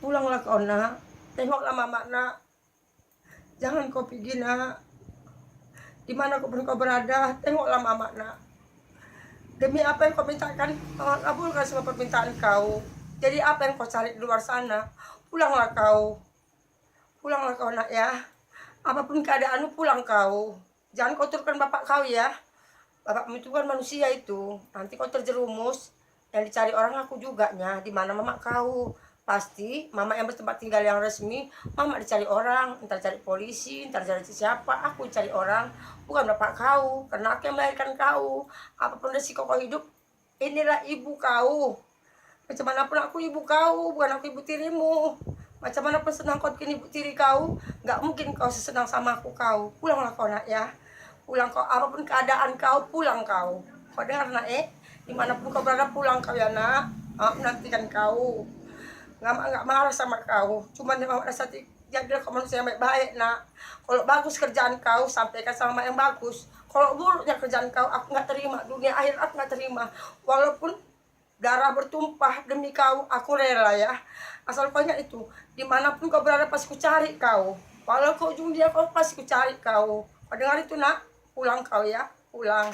Pulanglah kau nak, tengoklah mama nak. Jangan kau pergi nak. Di mana pun kau berada, tengoklah mama nak. Demi apa yang kau mintakan, Allah kabulkan semua permintaan kau. Jadi apa yang kau cari di luar sana, pulanglah kau. Pulanglah kau nak ya. Apapun keadaanmu, pulang kau. Jangan kau turunkan bapak kau ya. Bapakmu itu kan manusia itu. Nanti kau terjerumus. Yang dicari orang aku juga nya. Di mana mama kau? Pasti mama yang bertempat tinggal yang resmi, mama dicari orang, entar cari polisi, entar cari siapa, aku cari orang, bukan bapak kau, karena aku yang melahirkan kau. Apapun resiko kau hidup, inilah ibu kau. Macam mana pun aku ibu kau, bukan aku ibu tirimu. Macam mana pun senang kau bikin ibu tiri kau, nggak mungkin kau sesenang sama aku kau. Pulanglah kau nak ya, pulang kau, apapun keadaan kau, pulang kau. Kau dengar nak dimanapun kau berada, pulang kau ya nak. Aku nantikan kau. Nggak marah sama kau, cuman mau rasa jadilah kau manusia yang baik-baik nak. Kalau bagus kerjaan kau, sampaikan sama yang bagus. Kalau buruknya kerjaan kau, aku nggak terima. Dunia akhir aku nggak terima. Walaupun darah bertumpah demi kau, aku rela ya. Asal kau ingat itu, dimanapun kau berada pasti ku cari kau. Walau kau ujung dia kau pasti ku cari kau. Kau dengar itu nak, pulang kau ya, pulang.